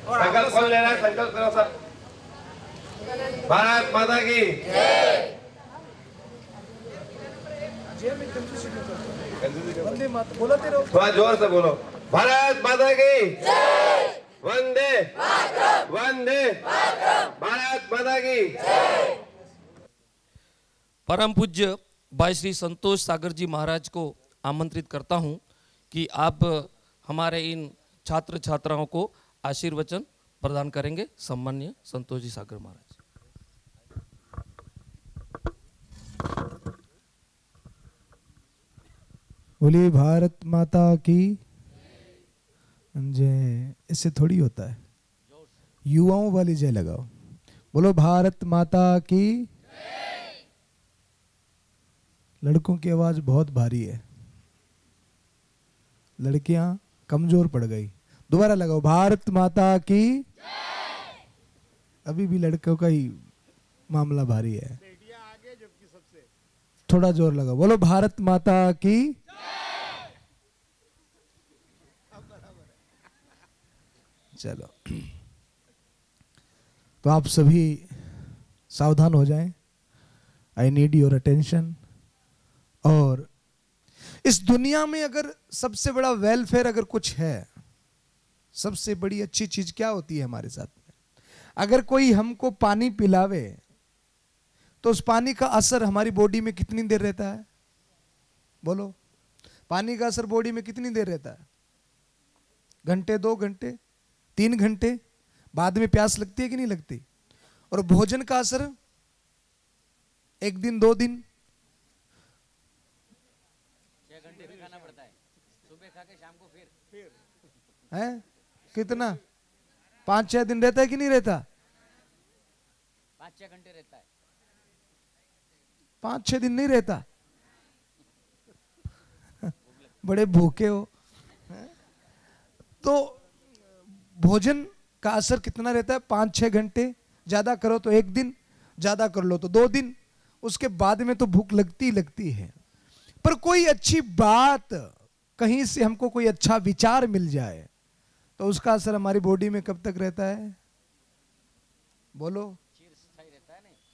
संकल्प कौन ले रहा है? संकल्प करो सब। भारत माता की थोड़ा जोर से बोलो। भारत माता की वंदे वंदे भारत माता की। परम पूज्य भाई श्री संतोष सागर जी महाराज को आमंत्रित करता हूं कि आप हमारे इन छात्र छात्राओं को आशीर्वचन प्रदान करेंगे। सम्माननीय संतोष जी सागर महाराज। बोलिए भारत माता की जय। इससे थोड़ी होता है, युवाओं वाली जय लगाओ। बोलो भारत माता की। लड़कों की आवाज बहुत भारी है, लड़कियां कमजोर पड़ गई। दोबारा लगाओ, भारत माता की। अभी भी लड़कों का ही मामला भारी है, थोड़ा जोर लगाओ। बोलो भारत माता की। चलो, तो आप सभी सावधान हो जाएं। I need your attention. और इस दुनिया में अगर सबसे बड़ा वेलफेयर अगर कुछ है, सबसे बड़ी अच्छी चीज क्या होती है हमारे साथ में? अगर कोई हमको पानी पिलावे तो उस पानी का असर हमारी बॉडी में कितनी देर रहता है? बोलो, पानी का असर बॉडी में कितनी देर रहता है? घंटे, 2 घंटे, 3 घंटे? बाद में प्यास लगती है कि नहीं लगती? और भोजन का असर 1 दिन, 2 दिन? 6 घंटे भी खाना पड़ता है, सुबह खा के शाम को फिर है कितना? 5-6 दिन रहता है कि नहीं रहता? 5-6 घंटे रहता है। 5-6 दिन नहीं रहता। बड़े भूखे हो। तो भोजन का असर कितना रहता है? 5-6 घंटे। ज्यादा करो तो 1 दिन, ज्यादा कर लो तो 2 दिन। उसके बाद में तो भूख लगती लगती है। पर कोई अच्छी बात, कहीं से हमको कोई अच्छा विचार मिल जाए तो उसका असर हमारी बॉडी में कब तक रहता है? बोलो,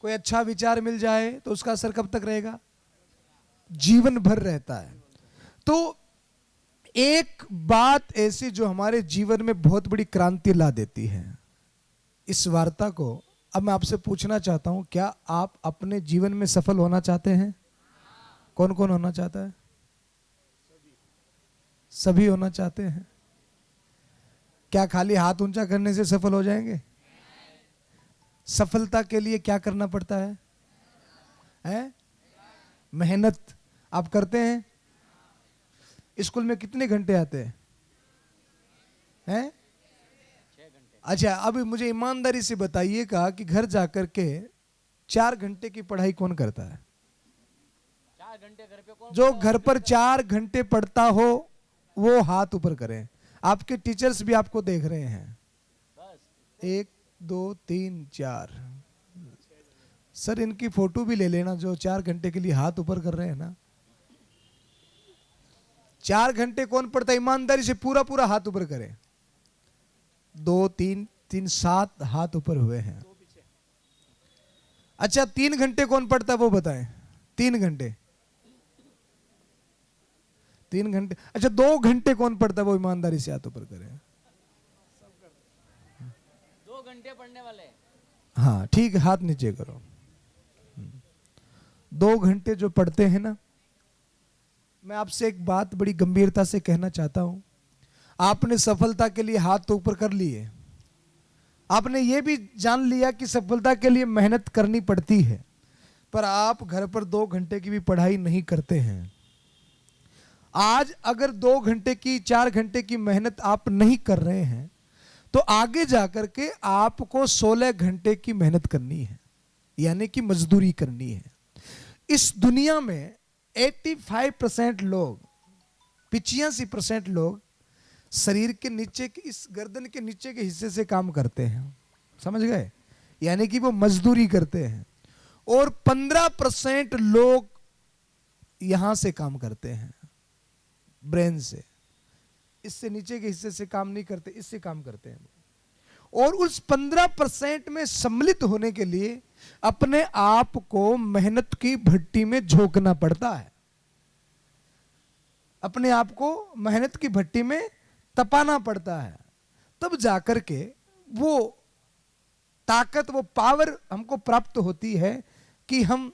कोई अच्छा विचार मिल जाए तो उसका असर कब तक रहेगा? जीवन भर रहता है। तो एक बात ऐसी जो हमारे जीवन में बहुत बड़ी क्रांति ला देती है। इस वार्ता को अब मैं आपसे पूछना चाहता हूं, क्या आप अपने जीवन में सफल होना चाहते हैं? कौन कौन होना चाहता है? सभी होना चाहते हैं। क्या खाली हाथ ऊंचा करने से सफल हो जाएंगे? सफलता के लिए क्या करना पड़ता है? मेहनत। आप करते हैं? स्कूल में कितने घंटे आते हैं? अच्छा, अब मुझे ईमानदारी से बताइएगा कि घर जाकर के 4 घंटे की पढ़ाई कौन करता है? 4 घंटे घर पे कौन? जो घर पर 4 घंटे पढ़ता हो वो हाथ ऊपर करें। आपके टीचर्स भी आपको देख रहे हैं। 1 2 3 4। सर इनकी फोटो भी ले लेना जो 4 घंटे के लिए हाथ ऊपर कर रहे हैं ना। 4 घंटे कौन पढ़ता है? ईमानदारी से पूरा पूरा हाथ ऊपर करें। 2 3 3 7 हाथ ऊपर हुए हैं। अच्छा, 3 घंटे कौन पढ़ता है वो बताएं? 3 घंटे, 3 घंटे। अच्छा, 2 घंटे कौन पढ़ता है वो ईमानदारी से हाथ ऊपर करें। 2 घंटे पढ़ने वाले। हाँ ठीक है, हाथ नीचे करो। 2 घंटे जो पढ़ते हैं ना, मैं आपसे एक बात बड़ी गंभीरता से कहना चाहता हूं। आपने सफलता के लिए हाथ तो ऊपर कर लिए, आपने ये भी जान लिया कि सफलता के लिए मेहनत करनी पड़ती है, पर आप घर पर 2 घंटे की भी पढ़ाई नहीं करते हैं। आज अगर 2 घंटे की 4 घंटे की मेहनत आप नहीं कर रहे हैं तो आगे जाकर के आपको 16 घंटे की मेहनत करनी है, यानी कि मजदूरी करनी है। इस दुनिया में 85% लोग, 85% लोग शरीर के नीचे के, इस गर्दन के नीचे के हिस्से से काम करते हैं। समझ गए? यानी कि वो मजदूरी करते हैं। और 15% लोग यहां से काम करते हैं, ब्रेन से। इससे नीचे के हिस्से से काम नहीं करते, इससे काम करते हैं। और उस 15% में सम्मिलित होने के लिए अपने आप को मेहनत की भट्टी में झोंकना पड़ता है, अपने आप को मेहनत की भट्टी में तपाना पड़ता है, तब जाकर के वो ताकत, वो पावर हमको प्राप्त होती है कि हम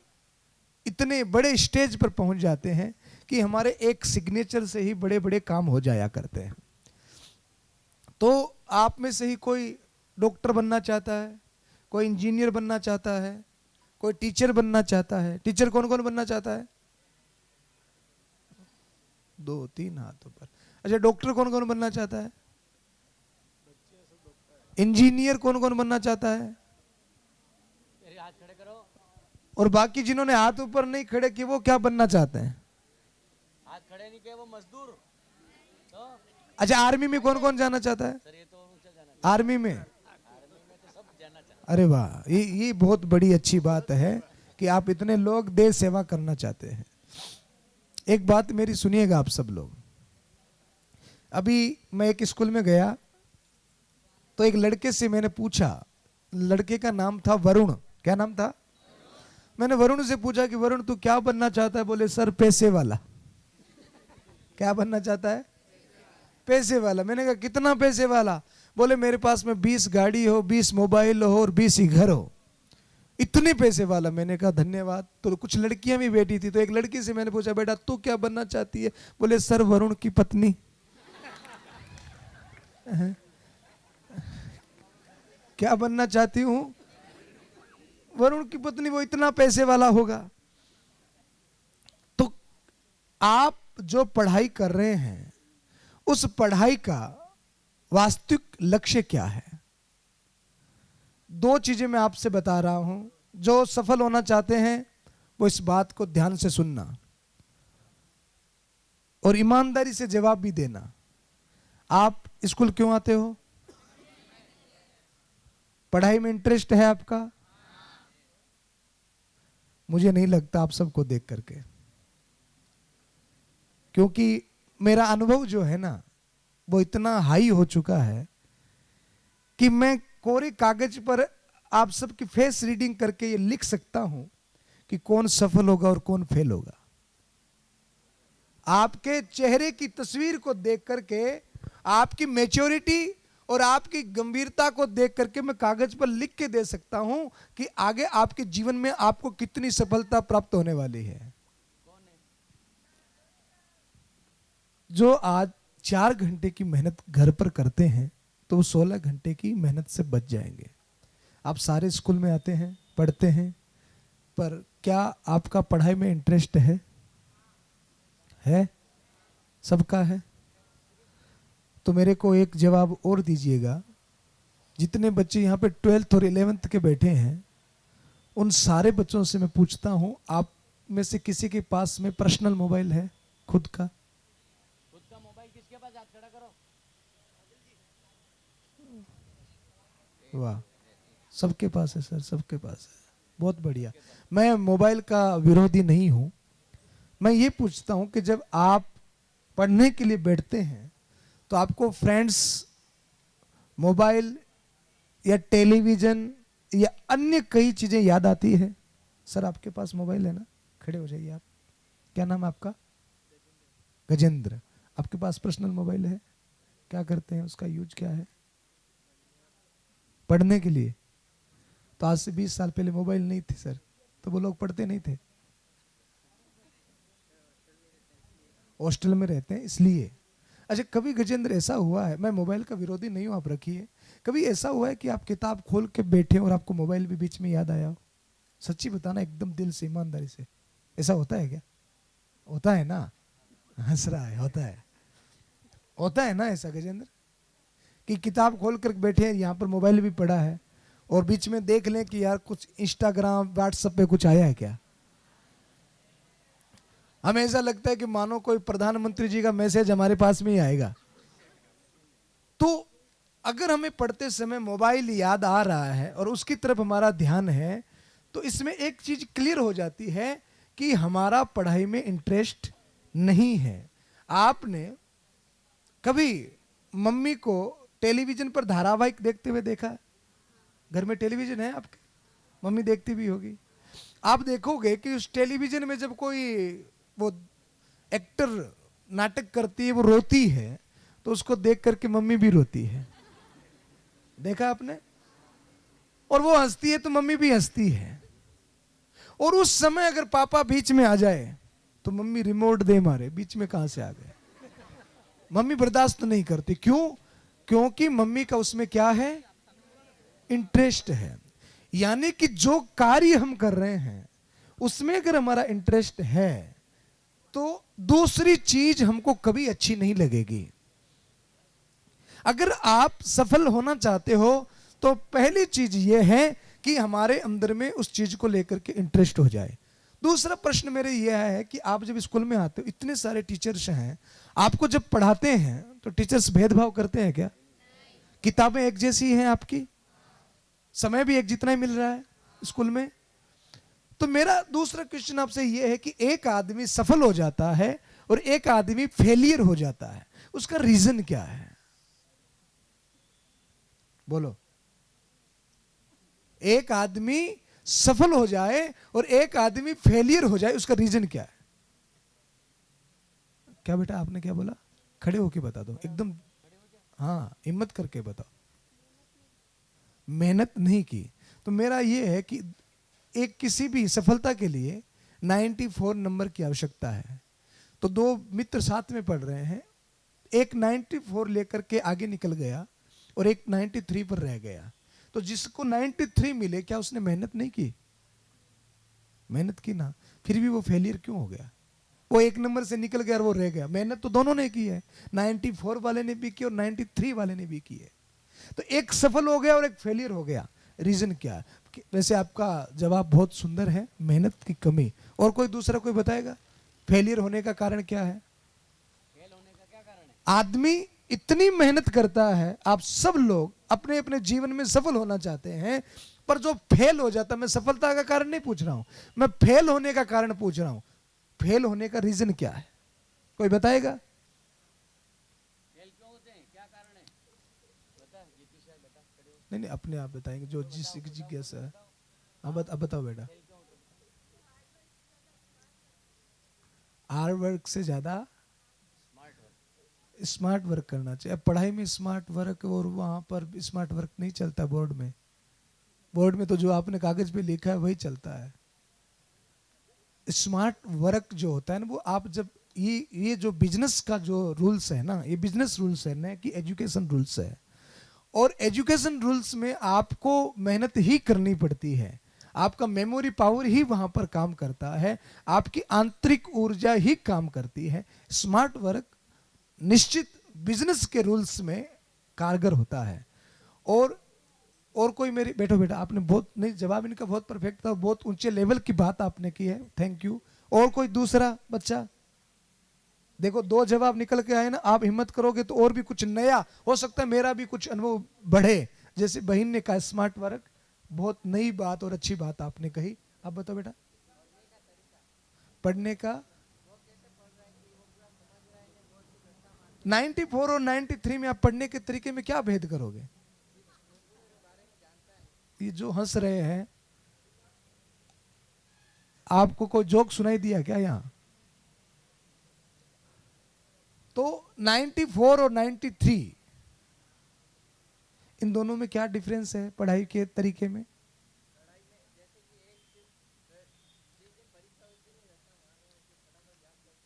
इतने बड़े स्टेज पर पहुंच जाते हैं कि हमारे एक सिग्नेचर से ही बड़े बड़े काम हो जाया करते हैं। तो आप में से ही कोई डॉक्टर बनना चाहता है, कोई इंजीनियर बनना चाहता है, कोई टीचर बनना चाहता है। टीचर कौन कौन बनना चाहता है? 2-3 हाथों पर। अच्छा, डॉक्टर कौन कौन बनना चाहता है? इंजीनियर कौन कौन बनना चाहता है? मेरे हाथ खड़े करो। और बाकी जिन्होंने हाथ ऊपर नहीं खड़े किए वो क्या बनना चाहते हैं? हाथ खड़े नहीं किए वो मजदूर। तो अच्छा, आर्मी में कौन कौन जाना चाहता है? सर ये तो ऊंचा जाना, आर्मी में? आर्मी में तो सब जाना चाहते अरे वाह, ये बहुत बड़ी अच्छी बात है कि आप इतने लोग देश सेवा करना चाहते हैं। एक बात मेरी सुनिएगा आप सब लोग। अभी मैं एक स्कूल में गया तो एक लड़के से मैंने पूछा, लड़के का नाम था वरुण। क्या नाम था? मैंने वरुण से पूछा कि वरुण तू क्या बनना चाहता है? बोले सर पैसे वाला। क्या बनना चाहता है? पैसे वाला। मैंने कहा कितना पैसे वाला? बोले मेरे पास में 20 गाड़ी हो, 20 मोबाइल हो और 20 ही घर हो, इतने पैसे वाला। मैंने कहा धन्यवाद। तो कुछ लड़कियां भी बैठी थी, तो एक लड़की से मैंने पूछा बेटा तू क्या बनना चाहती है? बोले सर वरुण की पत्नी। क्या बनना चाहती हूं? वरुण की पत्नी। वो इतना पैसे वाला होगा। तो आप जो पढ़ाई कर रहे हैं उस पढ़ाई का वास्तविक लक्ष्य क्या है? 2 चीजें मैं आपसे बता रहा हूं। जो सफल होना चाहते हैं वो इस बात को ध्यान से सुनना और ईमानदारी से जवाब भी देना। आप स्कूल क्यों आते हो? पढ़ाई में इंटरेस्ट है आपका? मुझे नहीं लगता आप सबको देख करके, क्योंकि मेरा अनुभव जो है ना वो इतना हाई हो चुका है कि मैं कोरे कागज पर आप सबकी फेस रीडिंग करके ये लिख सकता हूं कि कौन सफल होगा और कौन फेल होगा। आपके चेहरे की तस्वीर को देख करके, आपकी मैच्योरिटी और आपकी गंभीरता को देख करके मैं कागज पर लिख के दे सकता हूं कि आगे आपके जीवन में आपको कितनी सफलता प्राप्त होने वाली है। जो आज 4 घंटे की मेहनत घर पर करते हैं तो वो 16 घंटे की मेहनत से बच जाएंगे। आप सारे स्कूल में आते हैं, पढ़ते हैं, पर क्या आपका पढ़ाई में इंटरेस्ट है? सबका है? तो मेरे को एक जवाब और दीजिएगा। जितने बच्चे यहाँ पे 12th और 11th के बैठे हैं उन सारे बच्चों से मैं पूछता हूं, आप में से किसी के पास में पर्सनल मोबाइल है खुद का? खुद का मोबाइल किसके पास? हाथ खड़ा करो। वाह, सबके पास है सर, सबके पास है। बहुत बढ़िया। मैं मोबाइल का विरोधी नहीं हूं। मैं ये पूछता हूं कि जब आप पढ़ने के लिए बैठते हैं तो आपको फ्रेंड्स, मोबाइल या टेलीविजन या अन्य कई चीजें याद आती है? सर आपके पास मोबाइल है ना? खड़े हो जाइए आप। क्या नाम है आपका? गजेंद्र। आपके पास पर्सनल मोबाइल है? क्या करते हैं? उसका यूज क्या है? पढ़ने के लिए। तो आज से 20 साल पहले मोबाइल नहीं थे सर, तो वो लोग पढ़ते नहीं थे। हॉस्टल में रहते हैं इसलिए। अच्छा, कभी गजेंद्र ऐसा हुआ है, मैं मोबाइल का विरोधी नहीं हूं, आप रखिए, कभी ऐसा हुआ है कि आप किताब खोल के बैठे और आपको मोबाइल भी बीच में याद आया हो? सच्ची बताना, एकदम दिल से, ईमानदारी से। ऐसा होता है क्या? होता है ना? हंस रहा है। होता है ना ऐसा गजेंद्र, कि किताब खोल कर बैठे हैं, यहाँ पर मोबाइल भी पड़ा है और बीच में देख लें कि यार कुछ इंस्टाग्राम, व्हाट्सएप पे कुछ आया है क्या? हमें ऐसा लगता है कि मानो कोई प्रधानमंत्री जी का मैसेज हमारे पास में ही आएगा। तो अगर हमें पढ़ते समय मोबाइल याद आ रहा है और उसकी तरफ हमारा ध्यान है, तो इसमें एक चीज क्लियर हो जाती है कि हमारा पढ़ाई में इंटरेस्ट नहीं है। आपने कभी मम्मी को टेलीविजन पर धारावाहिक देखते हुए देखा है? घर में टेलीविजन है आपके? मम्मी देखती भी होगी। आप देखोगे कि उस टेलीविजन में जब कोई वो एक्टर नाटक करती है, वो रोती है, तो उसको देख करके मम्मी भी रोती है। देखा आपने? और वो हंसती है तो मम्मी भी हंसती है। और उस समय अगर पापा बीच में आ जाए तो मम्मी रिमोट दे मारे, बीच में कहां से आ गए। मम्मी बर्दाश्त नहीं करती। क्यों? क्योंकि मम्मी का उसमें क्या है? इंटरेस्ट है। यानी कि जो कार्य हम कर रहे हैं उसमें अगर हमारा इंटरेस्ट है तो दूसरी चीज हमको कभी अच्छी नहीं लगेगी। अगर आप सफल होना चाहते हो तो पहली चीज यह है कि हमारे अंदर में उस चीज को लेकर के इंटरेस्ट हो जाए। दूसरा प्रश्न मेरे यह है कि आप जब स्कूल में आते हो, इतने सारे टीचर्स हैं, आपको जब पढ़ाते हैं तो टीचर्स भेदभाव करते हैं क्या? किताबें एक जैसी हैं आपकी, समय भी एक जितना ही मिल रहा है स्कूल में। तो मेरा दूसरा क्वेश्चन आपसे यह है कि एक आदमी सफल हो जाता है और एक आदमी फेलियर हो जाता है, उसका रीजन क्या है? बोलो। एक आदमी सफल हो जाए और एक आदमी फेलियर हो जाए, उसका रीजन क्या है? क्या बेटा आपने क्या बोला? खड़े होके बता दो एकदम, हाँ हिम्मत करके बताओ। मेहनत नहीं की। तो मेरा यह है कि एक किसी भी सफलता के लिए 94 नंबर की आवश्यकता है। तो दो मित्र साथ में पढ़ रहे हैं, एक 94 लेकर के आगे निकल गया और एक 93 पर रह गया। तो जिसको 93 मिले, क्या उसने मेहनत नहीं की? मेहनत की ना, फिर भी वो फेलियर क्यों हो गया? वो एक नंबर से निकल गया और वो रह गया। मेहनत तो दोनों ने की है, 94 वाले ने भी की और 93 वाले ने भी की है। तो एक सफल हो गया और एक फेलियर हो गया। रीजन क्या है? वैसे आपका जवाब बहुत सुंदर है, मेहनत की कमी। और कोई दूसरा कोई बताएगा फेलियर होने का कारण क्या है? फेल होने का क्या कारण है? आदमी इतनी मेहनत करता है, आप सब लोग अपने अपने जीवन में सफल होना चाहते हैं, पर जो फेल हो जाता, मैं सफलता का कारण नहीं पूछ रहा हूं, मैं फेल होने का कारण पूछ रहा हूं। फेल होने का रीजन क्या है? कोई बताएगा? फेल क्यों होते हैं, क्या कारण है? बता जीतू साहब, बता। खड़े हो। नहीं नहीं, अपने आप बताएंगे जो जिस जिज्ञासा है। अब बताओ बेटा। हार्ड वर्क से ज्यादा स्मार्ट वर्क करना चाहिए। अब पढ़ाई में स्मार्ट वर्क और वहां पर स्मार्ट वर्क नहीं चलता। बोर्ड में तो जो आपने कागज पे लिखा है वही चलता है। स्मार्ट वर्क जो होता है ना, वो आप जब ये जो बिजनेस का जो रूल्स है ना, ये बिजनेस रूल्स है ना कि एजुकेशन रूल्स है। और एजुकेशन रूल्स में आपको मेहनत ही करनी पड़ती है, आपका मेमोरी पावर ही वहां पर काम करता है, आपकी आंतरिक ऊर्जा ही काम करती है। स्मार्ट वर्क निश्चित बिजनेस के रूल्स में कारगर होता है। और कोई मेरी बैठो बेटा, आपने बहुत नहीं, जवाब इनका बहुत परफेक्ट था, बहुत ऊंचे लेवल की बात आपने की है, थैंक यू। और कोई दूसरा बच्चा? देखो 2 जवाब निकल के आए ना, आप हिम्मत करोगे तो और भी कुछ नया हो सकता है, मेरा भी कुछ अनुभव बढ़े। जैसे बहन ने कहा स्मार्ट वर्क, बहुत नई बात और अच्छी बात आपने कही। अब बताओ बेटा। पढ़ने का 94 और 93 में आप पढ़ने के तरीके में क्या भेद करोगे? ये जो हंस रहे हैं, आपको कोई जोक सुनाई दिया क्या यहां? तो 94 और 93 इन दोनों में क्या डिफरेंस है पढ़ाई के तरीके में?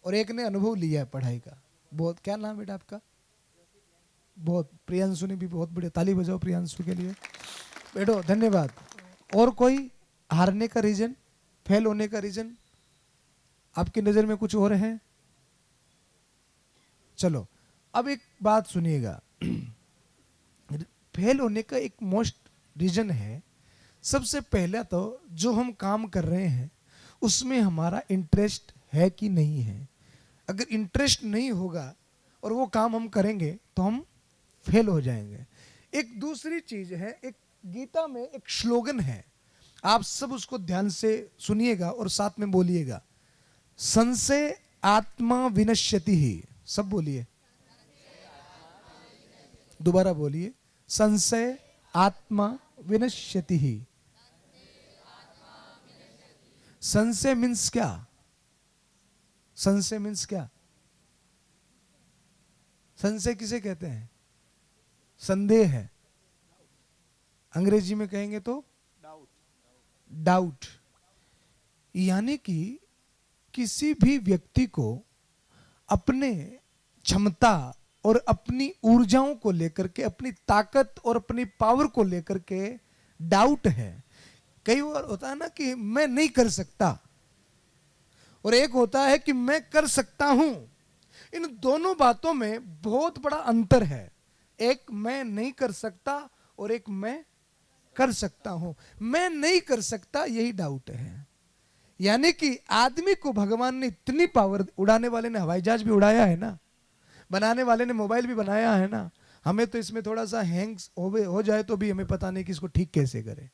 और एक ने अनुभव लिया है पढ़ाई का बहुत। क्या नाम बेटा आपका? बहुत। प्रियांशु ने भी बहुत बढ़िया, ताली बजाओ प्रियांशु के लिए। बैठो, धन्यवाद। और कोई हारने का रीजन, फेल होने का रीजन आपकी नजर में कुछ और है? चलो अब एक बात सुनिएगा। फेल होने का एक मोस्ट रीजन है, सबसे पहला तो जो हम काम कर रहे हैं उसमें हमारा इंटरेस्ट है कि नहीं है। अगर इंटरेस्ट नहीं होगा और वो काम हम करेंगे तो हम फेल हो जाएंगे। एक दूसरी चीज है, एक गीता में एक श्लोगन है, आप सब उसको ध्यान से सुनिएगा और साथ में बोलिएगा। संशय आत्मा विनश्यति ही, सब बोलिए। दोबारा बोलिए, संशय आत्मा विनश्यति ही। संशय मीन्स क्या? संशय मीन्स क्या? संशय किसे कहते हैं? संदेह है, अंग्रेजी में कहेंगे तो डाउट। यानी कि किसी भी व्यक्ति को अपने क्षमता और अपनी ऊर्जाओं को लेकर के, अपनी ताकत और अपनी पावर को लेकर के डाउट है। कई बार होता है ना कि मैं नहीं कर सकता, और एक होता है कि मैं कर सकता हूं। इन दोनों बातों में बहुत बड़ा अंतर है। एक मैं नहीं कर सकता और एक मैं कर सकता हूं। मैं नहीं कर सकता, यही डाउट है। यानी कि आदमी को भगवान ने इतनी पावर, उड़ाने वाले ने हवाई जहाज भी उड़ाया है ना, बनाने वाले ने मोबाइल भी बनाया है ना। हमें तो इसमें थोड़ा सा हैंग हो जाए तो भी हमें पता नहीं कि इसको ठीक कैसे करें।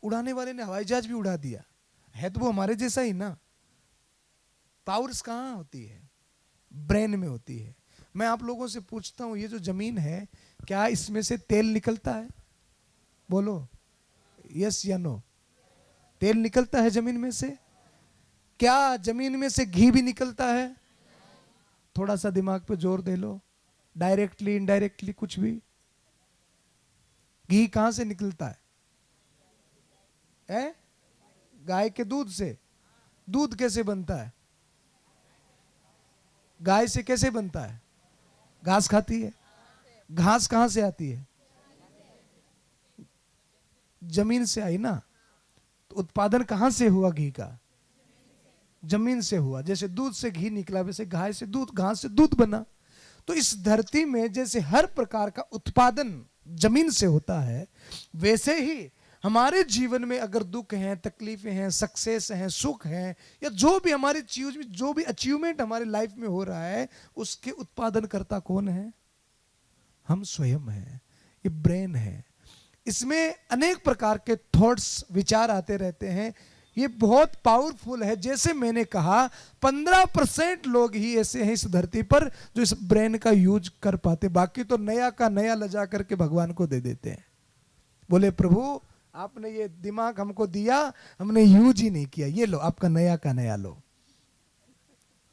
उड़ाने वाले ने हवाई जहाज भी उड़ा दिया है, तो वो हमारे जैसा ही ना। पावर्स कहाँ होती है? ब्रेन में होती है। मैं आप लोगों से पूछता हूं, ये जो जमीन है, क्या इसमें से तेल निकलता है? बोलो यस या नो। तेल निकलता है जमीन में से? क्या जमीन में से घी भी निकलता है? थोड़ा सा दिमाग पे जोर दे लो, डायरेक्टली इनडायरेक्टली कुछ भी। घी कहां से निकलता है? गाय के दूध से। दूध कैसे बनता है? गाय से कैसे बनता है? घास खाती है। घास कहां से आती है? जमीन से आई ना। तो उत्पादन कहां से हुआ घी का? जमीन से हुआ। जैसे दूध से घी निकला, वैसे गाय से दूध, घास से दूध बना। तो इस धरती में जैसे हर प्रकार का उत्पादन जमीन से होता है, वैसे ही हमारे जीवन में अगर दुख हैं, तकलीफें हैं, सक्सेस हैं, सुख हैं, या जो भी हमारी चीज, जो भी अचीवमेंट हमारी लाइफ में हो रहा है, उसके उत्पादन करता कौन है? हम स्वयं हैं। ये ब्रेन है। इसमें अनेक प्रकार के थॉट्स, विचार आते रहते हैं। ये बहुत पावरफुल है। जैसे मैंने कहा, 15% लोग ही ऐसे हैं इस धरती पर जो इस ब्रेन का यूज कर पाते, बाकी तो नया का नया लजा करके भगवान को दे देते हैं। बोले प्रभु, आपने ये दिमाग हमको दिया, हमने यूज ही नहीं किया, ये लो आपका नया का नया लो।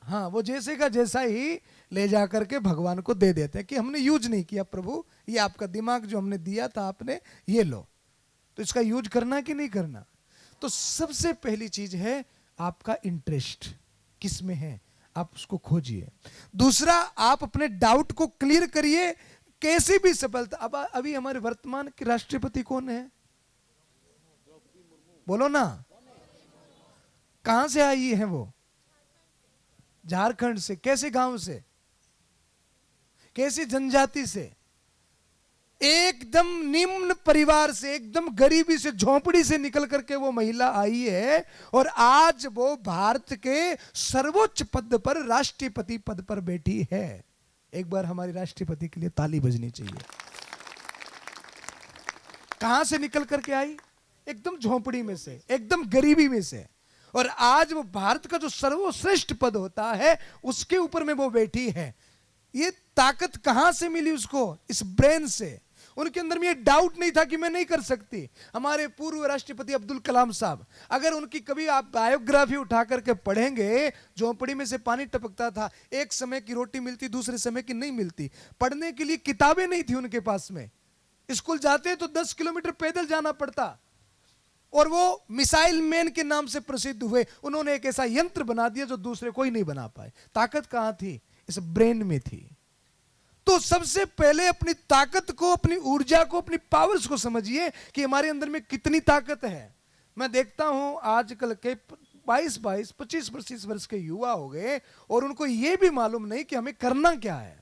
हाँ, वो जैसे का जैसा ही ले जा करके भगवान को दे देते हैं कि हमने यूज नहीं किया प्रभु, ये आपका दिमाग जो हमने दिया था आपने, ये लो। तो इसका यूज करना कि नहीं करना? तो सबसे पहली चीज है आपका इंटरेस्ट किस में है, आप उसको खोजिए। दूसरा, आप अपने डाउट को क्लियर करिए। कैसी भी सफलता, अब अभी हमारे वर्तमान के राष्ट्रपति कौन है? बोलो ना। कहां से आई है वो? झारखंड से। कैसे गांव से? कैसी जनजाति से? एकदम निम्न परिवार से, एकदम गरीबी से, झोंपड़ी से निकल करके वो महिला आई है, और आज वो भारत के सर्वोच्च पद पर, राष्ट्रपति पद पर बैठी है। एक बार हमारी राष्ट्रपति के लिए ताली बजनी चाहिए। कहां से निकल करके आई? एकदम झोंपड़ी में से, एकदम गरीबी में से, और आज वो भारत का जो सर्वश्रेष्ठ पद होता है उसके ऊपर में वो बैठी है। ये ताकत कहां से मिली उसको? इस ब्रेन से। उनके अंदर में ये डाउट नहीं था कि मैं नहीं कर सकती। हमारे पूर्व राष्ट्रपति अब्दुल कलाम साहब, अगर उनकी कभी आप बायोग्राफी उठा करके पढ़ेंगे, झोंपड़ी में से पानी टपकता था, एक समय की रोटी मिलती, दूसरे समय की नहीं मिलती, पढ़ने के लिए किताबें नहीं थी उनके पास में, स्कूल जाते तो 10 किलोमीटर पैदल जाना पड़ता, और वो मिसाइल मैन के नाम से प्रसिद्ध हुए। उन्होंने एक ऐसा यंत्र बना दिया जो दूसरे कोई नहीं बना पाए। ताकत कहां थी? इस ब्रेन में थी। तो सबसे पहले अपनी ताकत को, अपनी ऊर्जा को, अपनी पावर्स को समझिए कि हमारे अंदर में कितनी ताकत है। मैं देखता हूं आजकल के 22, 25 वर्ष के युवा हो गए, और उनको यह भी मालूम नहीं कि हमें करना क्या है।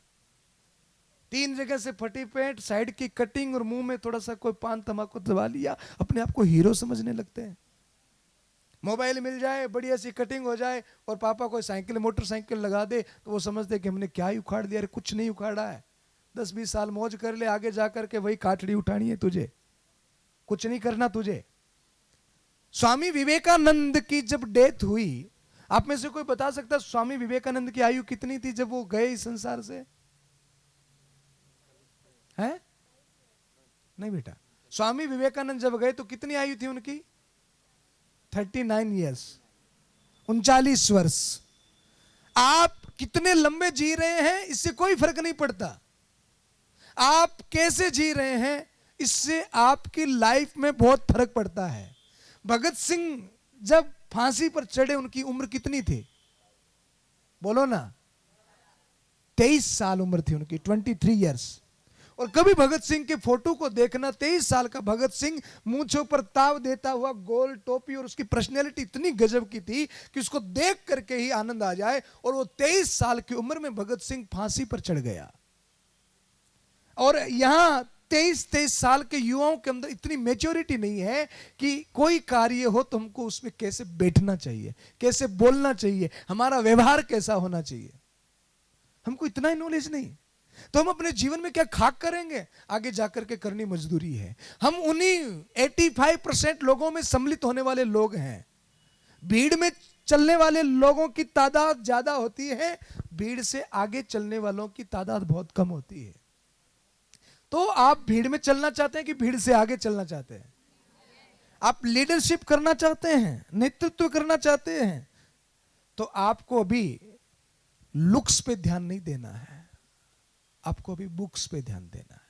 3 जगह से फटी पेंट, साइड की कटिंग, और मुंह में थोड़ा सा कोई पान तंबाकू दबा लिया, अपने आप को हीरो समझने लगते हैं। मोबाइल मिल जाए, बढ़िया सी कटिंग हो जाए, और पापा कोई साइकिल, मोटरसाइकिल लगा दे, तो वो समझते हैं कि हमने क्या ही उखाड़ दिया। अरे कुछ नहीं उखाड़ा है। 10-20 साल मौज कर ले, आगे जाकर के वही काठड़ी उठानी है तुझे, कुछ नहीं करना तुझे। स्वामी विवेकानंद की जब डेथ हुई, आप में से कोई बता सकता स्वामी विवेकानंद की आयु कितनी थी जब वो गए इस संसार से? है? नहीं बेटा, स्वामी विवेकानंद जब गए तो कितनी आयु थी उनकी? 39 ईयर्स, 39 वर्ष। आप कितने लंबे जी रहे हैं इससे कोई फर्क नहीं पड़ता, आप कैसे जी रहे हैं इससे आपकी लाइफ में बहुत फर्क पड़ता है। भगत सिंह जब फांसी पर चढ़े उनकी उम्र कितनी थी? बोलो ना। 23 साल उम्र थी उनकी, 23 इयर्स। और कभी भगत सिंह के फोटो को देखना, 23 साल का भगत सिंह, मूंछों पर ताव देता हुआ, गोल टोपी, और उसकी पर्सनैलिटी इतनी गजब की थी कि उसको देख करके ही आनंद आ जाए। और वो 23 साल की उम्र में भगत सिंह फांसी पर चढ़ गया। और यहां 23 साल के युवाओं के अंदर इतनी मेच्योरिटी नहीं है कि कोई कार्य हो तो हमको उसमें कैसे बैठना चाहिए, कैसे बोलना चाहिए, हमारा व्यवहार कैसा होना चाहिए, हमको इतना ही नॉलेज नहीं। तो हम अपने जीवन में क्या खाक करेंगे, आगे जाकर के करनी मजदूरी है। हम उन्हीं 85% लोगों में सम्मिलित होने वाले लोग हैं। भीड़ में चलने वाले लोगों की तादाद ज्यादा होती है, भीड़ से आगे चलने वालों की तादाद बहुत कम होती है। तो आप भीड़ में चलना चाहते हैं कि भीड़ से आगे चलना चाहते हैं? आप लीडरशिप करना चाहते हैं, नेतृत्व करना चाहते हैं, तो आपको अभी लुक्स पे ध्यान नहीं देना है, आपको अभी बुक्स पे ध्यान देना है।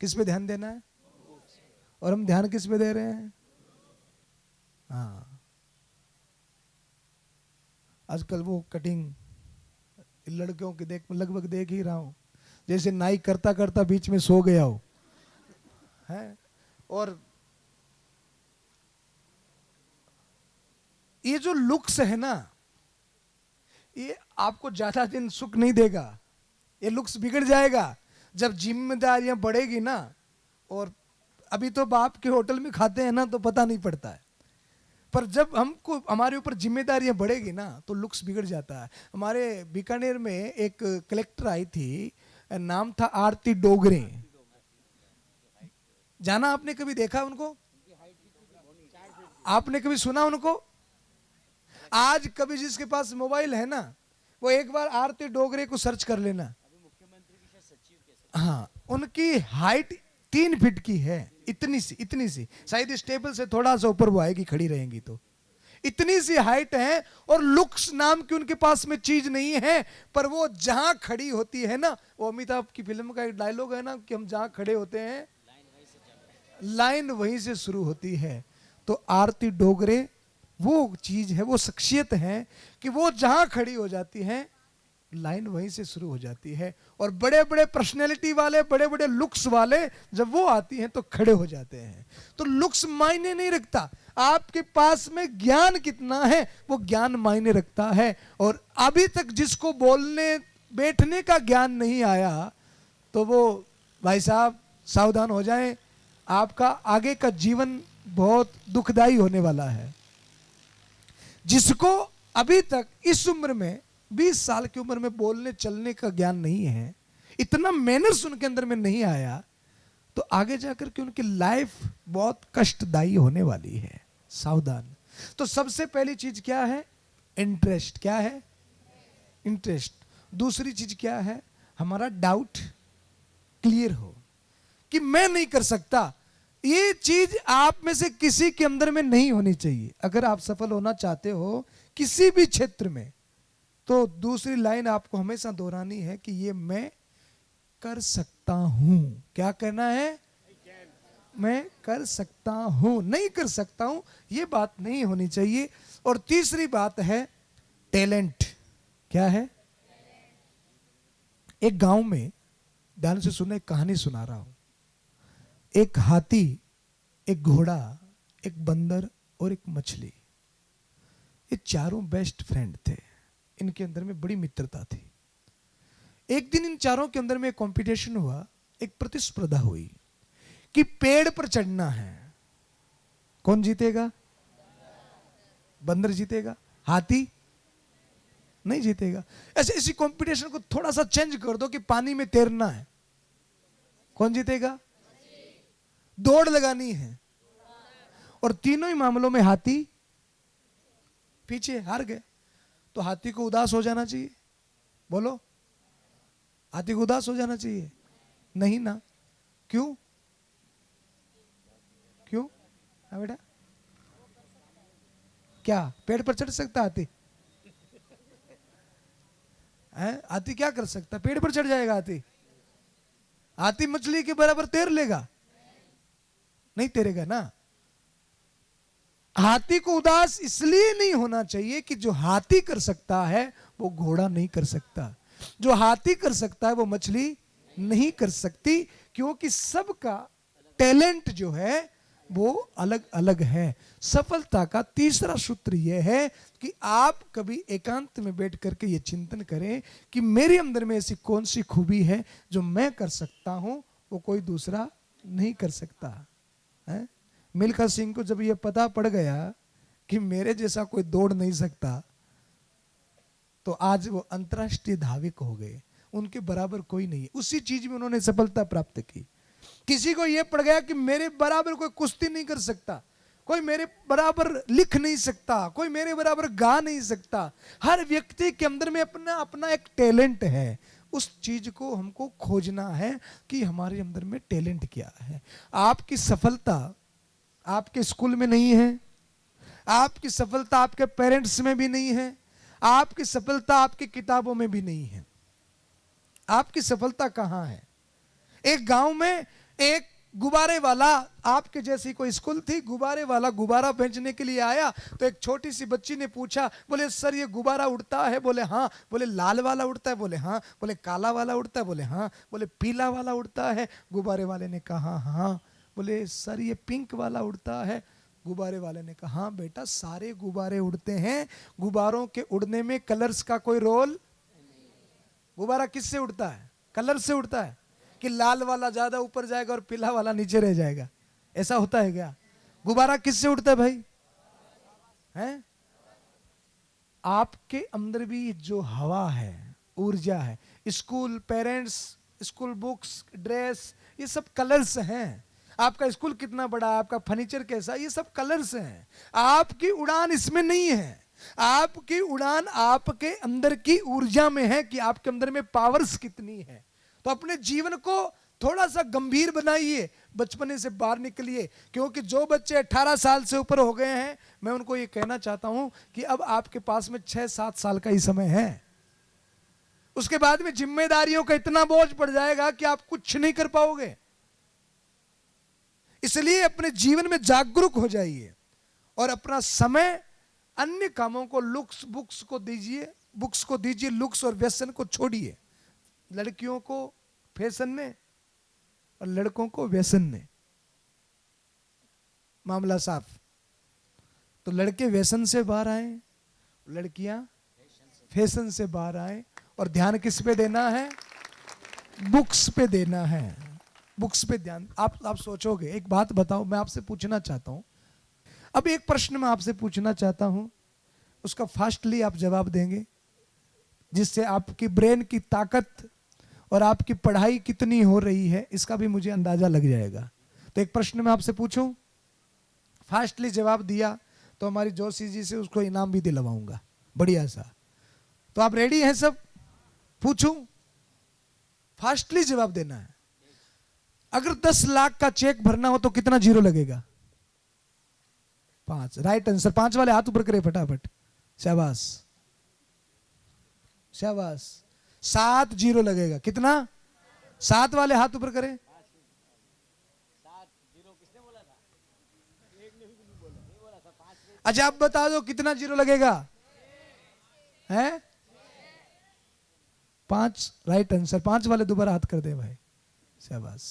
किस पे ध्यान देना है? और हम ध्यान किस पे दे रहे हैं? हाँ, आजकल वो कटिंग लड़कियों की लगभग देख ही रहा हूं, जैसे नाई करता करता बीच में सो गया हो, है। और ये जो लुक्स है ना, ये आपको ज्यादा दिन सुख नहीं देगा, ये लुक्स बिगड़ जाएगा जब जिम्मेदारियां बढ़ेगी ना। और अभी तो बाप के होटल में खाते हैं ना तो पता नहीं पड़ता है, पर जब हमको हमारे ऊपर जिम्मेदारियां बढ़ेगी ना तो लुक्स बिगड़ जाता है। हमारे बीकानेर में एक कलेक्टर आई थी, नाम था आरती डोगरे। जाना आपने कभी देखा उनको? आपने कभी सुना उनको? आज कभी जिसके पास मोबाइल है ना, वो एक बार आरती डोगरे को सर्च कर लेना। हाँ, उनकी हाइट 3 फीट की है, इतनी सी, शायद इस टेबल से थोड़ा सा ऊपर वो आएगी, खड़ी रहेंगी तो इतनी सी हाइट है। और लुक्स नाम की उनके पास में चीज नहीं है, पर वो जहां खड़ी होती है ना, वो अमिताभ की फिल्म का एक डायलॉग है ना कि हम जहां खड़े होते हैं लाइन वहीं से शुरू होती है। तो आरती डोगरे वो चीज है, वो शख्सियत है कि वो जहां खड़ी हो जाती है लाइन वहीं से शुरू हो जाती है। और बड़े बड़े पर्सनैलिटी वाले, बड़े बड़े लुक्स वाले जब वो आती हैं तो खड़े हो जाते हैं। तो लुक्स मायने नहीं रखता, आपके पास में ज्ञान कितना है वो ज्ञान मायने रखता है। और अभी तक जिसको बोलने बैठने का ज्ञान नहीं आया तो वो भाई साहब सावधान हो जाएं, आपका आगे का जीवन बहुत दुखदाई होने वाला है। जिसको अभी तक इस उम्र में 20 साल की उम्र में बोलने चलने का ज्ञान नहीं है, इतना मैनर्स उनके अंदर में नहीं आया, तो आगे जाकर के उनकी लाइफ बहुत कष्टदायी होने वाली है। सावधान। तो सबसे पहली चीज क्या है? इंटरेस्ट। क्या है? इंटरेस्ट। दूसरी चीज क्या है? हमारा डाउट क्लियर हो कि मैं नहीं कर सकता। ये चीज आप में से किसी के अंदर में नहीं होनी चाहिए। अगर आप सफल होना चाहते हो किसी भी क्षेत्र में, तो दूसरी लाइन आपको हमेशा दोहरानी है कि ये मैं कर सकता हूं। क्या कहना है? मैं कर सकता हूं, नहीं कर सकता हूं, ये बात नहीं होनी चाहिए। और तीसरी बात है टैलेंट। क्या है? एक गांव में, ध्यान से सुने, कहानी सुना रहा हूं। एक हाथी, एक घोड़ा, एक बंदर और एक मछली, ये चारों बेस्ट फ्रेंड थे। इनके अंदर में बड़ी मित्रता थी। एक दिन इन चारों के अंदर में एक कंपटीशन हुआ, एक प्रतिस्पर्धा हुई कि पेड़ पर चढ़ना है। कौन जीतेगा? बंदर जीतेगा, हाथी नहीं जीतेगा। ऐसे इसी कंपटीशन को थोड़ा सा चेंज कर दो कि पानी में तैरना है, कौन जीतेगा? दौड़ लगानी है। और तीनों ही मामलों में हाथी पीछे हार गए। तो हाथी को उदास हो जाना चाहिए? बोलो, हाथी को उदास हो जाना चाहिए? नहीं ना। क्यों? क्यों? हाँ बेटा, क्या पेड़ पर चढ़ सकता हाथी? हाथी क्या कर सकता? पेड़ पर चढ़ जाएगा हाथी? हाथी मछली के बराबर तैर लेगा? नहीं तैरेगा ना। हाथी को उदास इसलिए नहीं होना चाहिए कि जो हाथी कर सकता है वो घोड़ा नहीं कर सकता, जो हाथी कर सकता है वो मछली नहीं कर सकती, क्योंकि सबका टैलेंट जो है वो अलग अलग है। सफलता का तीसरा सूत्र यह है कि आप कभी एकांत में बैठ करके ये चिंतन करें कि मेरे अंदर में ऐसी कौन सी खूबी है जो मैं कर सकता हूं, वो कोई दूसरा नहीं कर सकता है। मिल्खा सिंह को जब ये पता पड़ गया कि मेरे जैसा कोई दौड़ नहीं सकता, तो आज वो अंतरराष्ट्रीय धावक हो गए, उनके बराबर कोई नहीं है। उसी चीज में उन्होंने सफलता प्राप्त की। किसी को यह पड़ गया कि मेरे बराबर कोई कुश्ती नहीं कर सकता, कोई मेरे बराबर लिख नहीं सकता, कोई मेरे बराबर गा नहीं सकता। हर व्यक्ति के अंदर में अपना अपना एक टैलेंट है। उस चीज को हमको खोजना है कि हमारे अंदर में टैलेंट क्या है। आपकी सफलता आपके स्कूल में नहीं है, आपकी सफलता आपके पेरेंट्स में भी नहीं है, आपकी सफलता आपकी किताबों में भी नहीं है। आपकी सफलता कहां है? एक गांव में एक गुब्बारे वाला, आपके जैसी कोई स्कूल थी, गुब्बारे वाला गुब्बारा बेचने के लिए आया, तो एक छोटी सी बच्ची ने पूछा, बोले सर ये गुब्बारा उड़ता है? बोले हाँ। बोले लाल वाला उड़ता है? बोले हाँ। बोले काला वाला उड़ता है? बोले हाँ। बोले पीला वाला उड़ता है? गुब्बारे वाले ने कहा हाँ। बोले सर ये पिंक वाला उड़ता है? गुब्बारे वाले ने कहा हाँ बेटा, सारे गुब्बारे उड़ते हैं, गुब्बारों के उड़ने में कलर्स का कोई रोल। गुब्बारा किससे उड़ता है? कलर से उड़ता है कि लाल वाला ज्यादा ऊपर जाएगा और पीला वाला नीचे रह जाएगा? ऐसा होता है क्या? गुब्बारा किससे उड़ता है भाई? हैं? आपके अंदर भी जो हवा है, ऊर्जा है, school, parents, school books, dress, ये सब कलर्स हैं। आपका स्कूल कितना बड़ा, आपका फर्नीचर कैसा, ये सब कलर्स हैं। आपकी उड़ान इसमें नहीं है। आपकी उड़ान आपके अंदर की ऊर्जा में है कि आपके अंदर में पावर्स कितनी है। तो अपने जीवन को थोड़ा सा गंभीर बनाइए, बचपने से बाहर निकलिए। क्योंकि जो बच्चे 18 साल से ऊपर हो गए हैं, मैं उनको ये कहना चाहता हूं कि अब आपके पास में 6-7 साल का ही समय है। उसके बाद में जिम्मेदारियों का इतना बोझ पड़ जाएगा कि आप कुछ नहीं कर पाओगे। इसलिए अपने जीवन में जागरूक हो जाइए और अपना समय अन्य कामों को, बुक्स को दीजिए, लुक्स और व्यसन को छोड़िए। लड़कियों को फैशन में और लड़कों को व्यसन में, मामला साफ। तो लड़के व्यसन से बाहर आए, लड़कियां फैशन से बाहर आए। और ध्यान किस पे देना है? बुक्स पे देना है। बुक्स पे ध्यान। आप सोचोगे, एक बात बताओ, मैं आपसे पूछना चाहता हूं। अब एक प्रश्न मैं आपसे पूछना चाहता हूं, उसका फास्टली आप जवाब देंगे, जिससे आपकी ब्रेन की ताकत और आपकी पढ़ाई कितनी हो रही है इसका भी मुझे अंदाजा लग जाएगा। तो एक प्रश्न मैं आपसे पूछूं, फास्टली जवाब दिया तो हमारी जोशी जी से उसको इनाम भी दिलवाऊंगा बढ़िया सा। तो आप रेडी हैं सब? पूछूं? फास्टली जवाब देना है। अगर 10 लाख का चेक भरना हो तो कितना जीरो लगेगा? 5। Right answer. 5 वाले हाथ ऊपर करें फटाफट। शाबाश शाबाश। 7 जीरो लगेगा। कितना? 7 वाले हाथ ऊपर करें। 7 जीरो किसने बोला था? एक ने भी नहीं बोला था। 5 अच्छा आप बता दो कितना जीरो लगेगा? हैं? 5 राइट आंसर। 5 वाले दोबारा हाथ कर दे भाई। शाबाश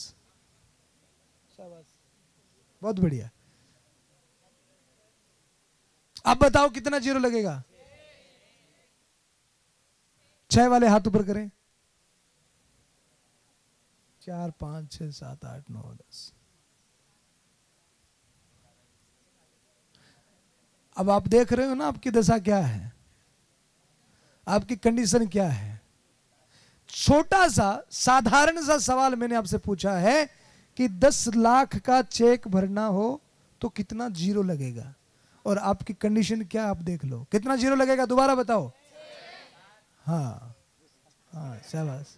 शाबाश, बहुत बढ़िया। अब बताओ कितना जीरो लगेगा? 6 वाले हाथ ऊपर करें। 4 5 6 7 8 9 10। अब आप देख रहे हो ना आपकी दशा क्या है, आपकी कंडीशन क्या है। छोटा सा साधारण सा सवाल मैंने आपसे पूछा है कि 10 लाख का चेक भरना हो तो कितना जीरो लगेगा, और आपकी कंडीशन क्या आप देख लो। कितना जीरो लगेगा दोबारा बताओ। हाँ हाँ शाबाश।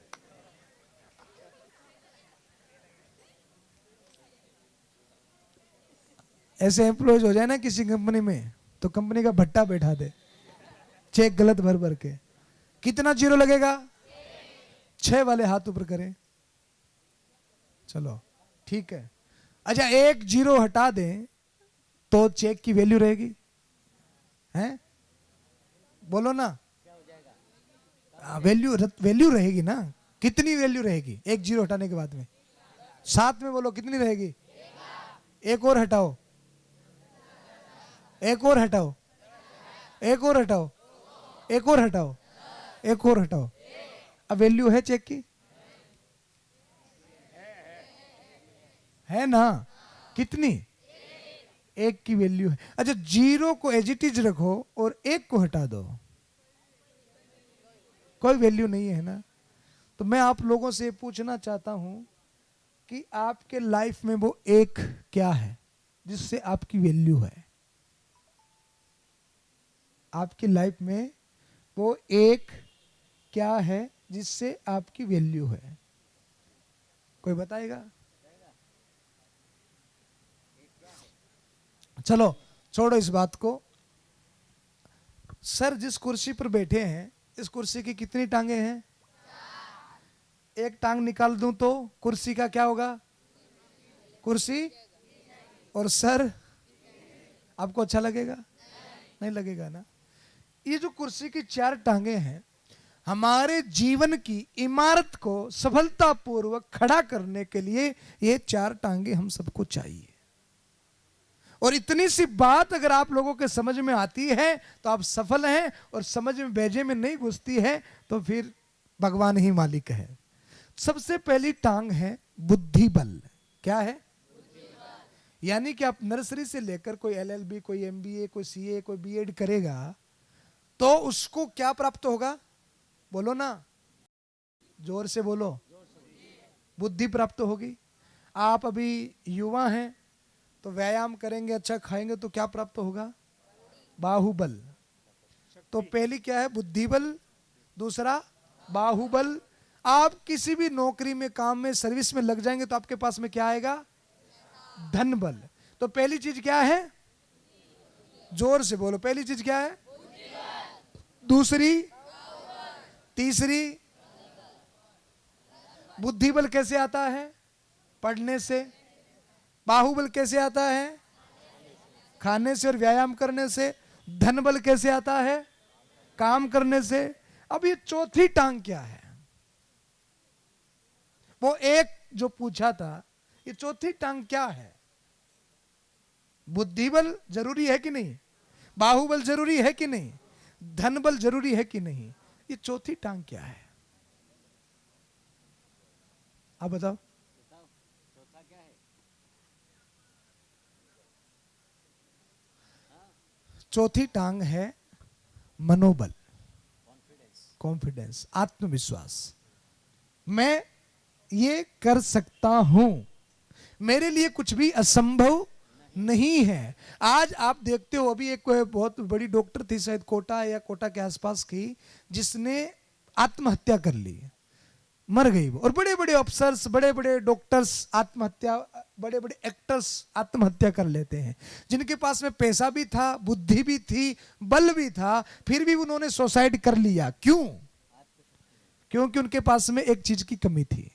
ऐसे एम्प्लॉयज हो जाए ना किसी कंपनी में तो कंपनी का भट्टा बैठा दे, चेक गलत भर भर के। कितना जीरो लगेगा? 6 वाले हाथ ऊपर करें। चलो ठीक है। अच्छा, 1 जीरो हटा दें तो चेक की वैल्यू रहेगी? हैं? बोलो ना। वैल्यू रहेगी ना। कितनी वैल्यू रहेगी 1 जीरो हटाने के बाद में? साथ में बोलो कितनी रहेगी? एक और हटाओ, एक और हटाओ, एक और हटाओ, एक और हटाओ, एक और हटाओ। अब वैल्यू है चेक की? है ना? कितनी? 1 की वैल्यू है। अच्छा, जीरो को एज इट इज रखो और 1 को हटा दो, कोई वैल्यू नहीं है ना। तो मैं आप लोगों से पूछना चाहता हूं कि आपके लाइफ में वो 1 क्या है जिससे आपकी वैल्यू है? आपकी लाइफ में वो 1 क्या है जिससे आपकी वैल्यू है? कोई बताएगा? चलो छोड़ो इस बात को। सर जिस कुर्सी पर बैठे हैं, इस कुर्सी की कितनी टांगे हैं? 1 टांग निकाल दूं तो कुर्सी का क्या होगा? कुर्सी और सर। आपको अच्छा लगेगा? नहीं लगेगा ना। ये जो कुर्सी की 4 टांगे हैं, हमारे जीवन की इमारत को सफलतापूर्वक खड़ा करने के लिए ये 4 टांगे हम सबको चाहिए। और इतनी सी बात अगर आप लोगों के समझ में आती है तो आप सफल हैं, और समझ में बेजे में नहीं घुसती है तो फिर भगवान ही मालिक है। सबसे पहली टांग है बुद्धि बल। क्या है? यानी कि आप नर्सरी से लेकर कोई LLB, कोई MBA, कोई CA, कोई B.Ed करेगा तो उसको क्या प्राप्त होगा? बोलो ना, जोर से बोलो। बुद्धि प्राप्त होगी। आप अभी युवा हैं तो व्यायाम करेंगे, अच्छा खाएंगे तो क्या प्राप्त होगा? बाहुबल। तो पहली क्या है? बुद्धि बल। दूसरा बाहुबल। आप किसी भी नौकरी में, काम में, सर्विस में लग जाएंगे तो आपके पास में क्या आएगा? धन बल। तो पहली चीज क्या है? जोर से बोलो, पहली चीज क्या है? दूसरी, तीसरी। बुद्धि बल कैसे आता है? पढ़ने से। बाहुबल कैसे आता है? खाने से और व्यायाम करने से। धन बल कैसे आता है? काम करने से। अब ये चौथी टांग क्या है? वो 1 जो पूछा था, ये चौथी टांग क्या है? बुद्धि बल जरूरी है कि नहीं? बाहुबल जरूरी है कि नहीं? धन बल जरूरी है कि नहीं? ये चौथी टांग क्या है? आप बताओ। चौथा क्या है? चौथी टांग है मनोबल, कॉन्फिडेंस, आत्मविश्वास। मैं ये कर सकता हूं, मेरे लिए कुछ भी असंभव नहीं है। आज आप देखते हो, अभी एक बहुत बड़ी डॉक्टर थी, शायद कोटा या कोटा के आसपास की, जिसने आत्महत्या कर ली, मर गई वो। और बड़े बड़े अफसर्स, बड़े बड़े डॉक्टर्स आत्महत्या, बड़े बड़े एक्टर्स आत्महत्या कर लेते हैं, जिनके पास में पैसा भी था, बुद्धि भी थी, बल भी था, फिर भी उन्होंने सुसाइड कर लिया। क्यों? क्योंकि उनके पास में एक चीज की कमी थी,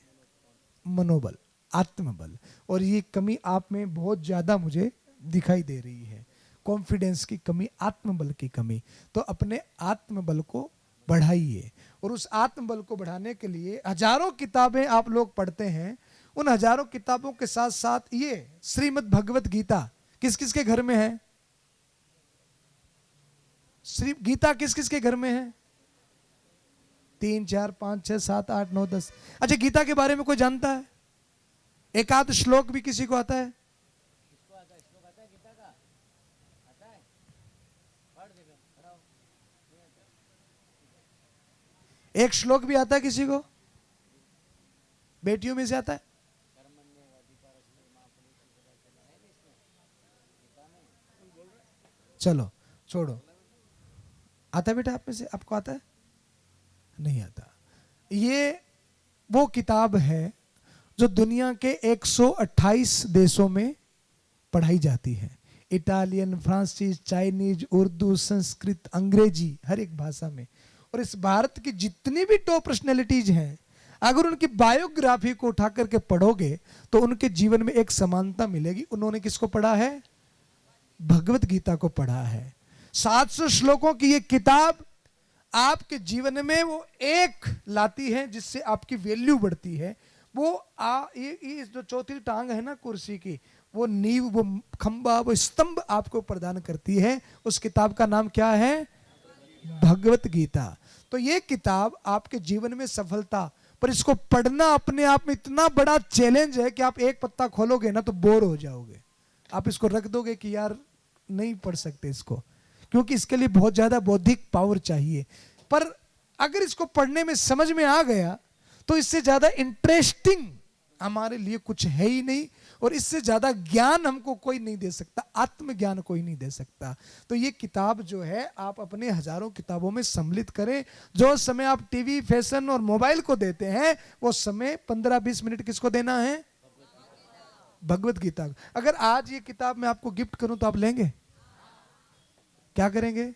मनोबल, आत्मबल। और ये कमी आप में बहुत ज्यादा मुझे दिखाई दे रही है, कॉन्फिडेंस की कमी, आत्मबल की कमी। तो अपने आत्मबल को बढ़ाइए, और उस आत्मबल को बढ़ाने के लिए हजारों किताबें आप लोग पढ़ते हैं। उन हजारों किताबों के साथ साथ ये श्रीमद् भगवत गीता किस किस के घर में है? श्री गीता किस किस के घर में है? 3, 4, 5, 6, 7, 8, 9, 10। अच्छा, गीता के बारे में कोई जानता है? एक आध श्लोक भी किसी को आता है? किसको आता है? श्लोक आता है गीता का? आता है? पढ़ देखो, पढ़ाओ। एक श्लोक भी आता है किसी को? बेटियों में से आता है? चलो छोड़ो। आता है बेटा आप में से? आपको आता है? नहीं आता। ये वो किताब है जो दुनिया के 128 देशों में पढ़ाई जाती है। इटालियन, फ्रांसीसी, चाइनीज, उर्दू, संस्कृत, अंग्रेजी, हर एक भाषा में। और इस भारत की जितनी भी टॉप पर्सनैलिटीज हैं, अगर उनकी बायोग्राफी को उठा करके पढ़ोगे तो उनके जीवन में एक समानता मिलेगी। उन्होंने किसको पढ़ा है? भगवत गीता को पढ़ा है। 700 श्लोकों की ये किताब आपके जीवन में वो एक लाती है जिससे आपकी वैल्यू बढ़ती है। वो ये जो चौथी टांग है ना कुर्सी की, वो नींव, वो खंबा, वो स्तंभ आपको प्रदान करती है। उस किताब का नाम क्या है? भगवत गीता। तो ये किताब आपके जीवन में सफलता, पर इसको पढ़ना अपने आप में इतना बड़ा चैलेंज है कि आप एक पत्ता खोलोगे ना तो बोर हो जाओगे। आप इसको रख दोगे कि यार नहीं पढ़ सकते इसको, क्योंकि इसके लिए बहुत ज्यादा बौद्धिक पावर चाहिए। पर अगर इसको पढ़ने में समझ में आ गया तो इससे ज्यादा इंटरेस्टिंग हमारे लिए कुछ है ही नहीं, और इससे ज्यादा ज्ञान हमको कोई नहीं दे सकता, आत्मज्ञान कोई नहीं दे सकता। तो ये किताब जो है आप अपने हजारों किताबों में सम्मिलित करें। जो समय आप टीवी, फैशन और मोबाइल को देते हैं, वो समय 15-20 मिनट किसको देना है? भगवत गीता। अगर आज ये किताब मैं आपको गिफ्ट करूं तो आप लेंगे? क्या करेंगे?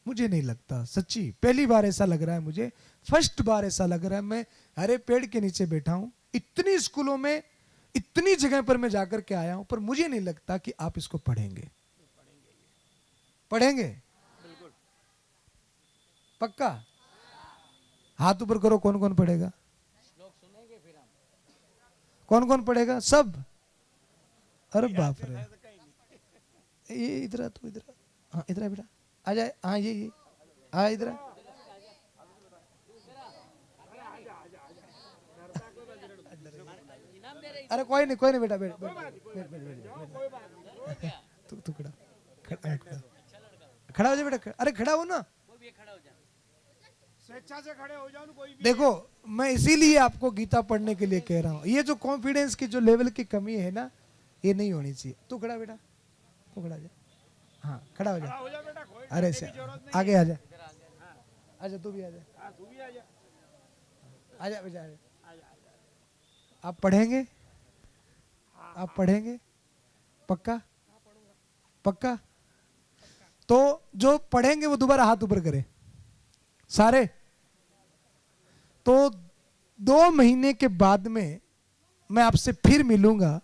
मुझे नहीं लगता, सच्ची पहली बार ऐसा लग रहा है मुझे, फर्स्ट बार ऐसा लग रहा है। मैं हरे पेड़ के नीचे बैठा हूं, इतनी स्कूलों में, इतनी जगह पर मैं जाकर के आया हूं, पर मुझे नहीं लगता कि आप इसको पढ़ेंगे। पढ़ेंगे? पक्का? हाथ ऊपर करो, कौन कौन पढ़ेगा? कौन कौन पढ़ेगा? सब? अरे बाप रे, ये इधर तू, इधर, हाँ इधर बेटा, आ जाए, हाँ ये हाँ इधर। अरे कोई नहीं बेटा, बैठ तू खड़ा हो जा बेटा। अरे खड़ा हो ना, स्वेच्छा से खड़े हो जाओ। कोई भी देखो, मैं इसीलिए आपको गीता पढ़ने के लिए कह रहा हूँ। ये जो कॉन्फिडेंस की जो लेवल की कमी है ना, ये नहीं होनी चाहिए। तू खड़ा बेटा, तू खड़ा जा, हाँ खड़ा हो जा। अरे से आगे आ जा, आजा तू भी आ जा, आजा बेटा। आप पढ़ेंगे? आप पढ़ेंगे? पक्का? पक्का? तो जो पढ़ेंगे वो दोबारा हाथ ऊपर करें सारे। तो 2 महीने के बाद में मैं आपसे फिर मिलूंगा,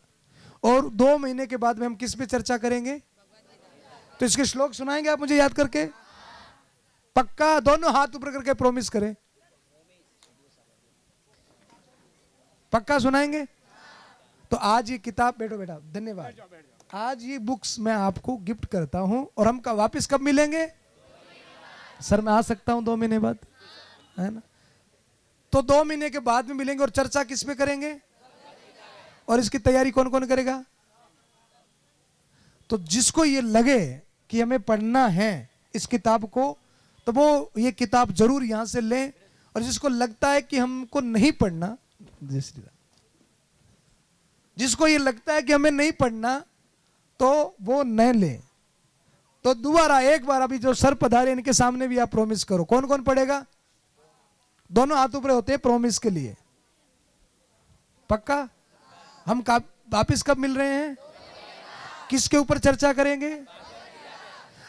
और 2 महीने के बाद में हम किस पे चर्चा करेंगे? तो इसके श्लोक सुनाएंगे आप मुझे याद करके? पक्का? दोनों हाथ ऊपर करके प्रॉमिस करें। पक्का सुनाएंगे? तो आज ये किताब, बैठो बेटा, धन्यवाद। आज ये बुक्स मैं आपको गिफ्ट करता हूं, और हम का वापस कब मिलेंगे? सर मैं आ सकता हूं 2 महीने बाद, है ना? तो 2 महीने के बाद में मिलेंगे, और चर्चा किस पे करेंगे? और इसकी तैयारी कौन कौन करेगा? तो जिसको ये लगे कि हमें पढ़ना है इस किताब को, तो वो ये किताब जरूर यहां से लें। और जिसको लगता है कि हमको नहीं पढ़ना, जय श्री राम, जिसको ये लगता है कि हमें नहीं पढ़ना, तो वो न ले। तो दोबारा एक बार, अभी जो सर पधारे इनके सामने भी आप प्रॉमिस करो। कौन कौन पढ़ेगा? दोनों हाथ ऊपर होते हैं प्रॉमिस के लिए। पक्का? हम वापिस कब मिल रहे हैं? किसके ऊपर चर्चा करेंगे?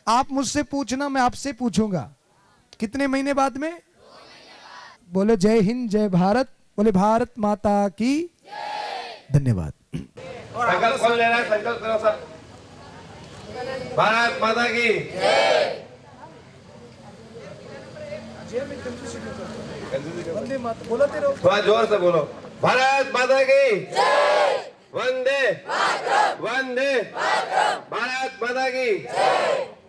आप मुझसे पूछना, मैं आपसे पूछूंगा। कितने महीने बाद में? 2 महीने बाद। बोले जय हिंद, जय भारत, बोले भारत माता की धन्यवाद। संकल्प कौन ले रहा है? संकल्प करो सब। भारत माता की जय। वंदे मातरम बोलते रहो, थोड़ा जोर से बोलो। भारत माता की जय। वंदे मातरम, वंदे मातरम, भारत माता की जय।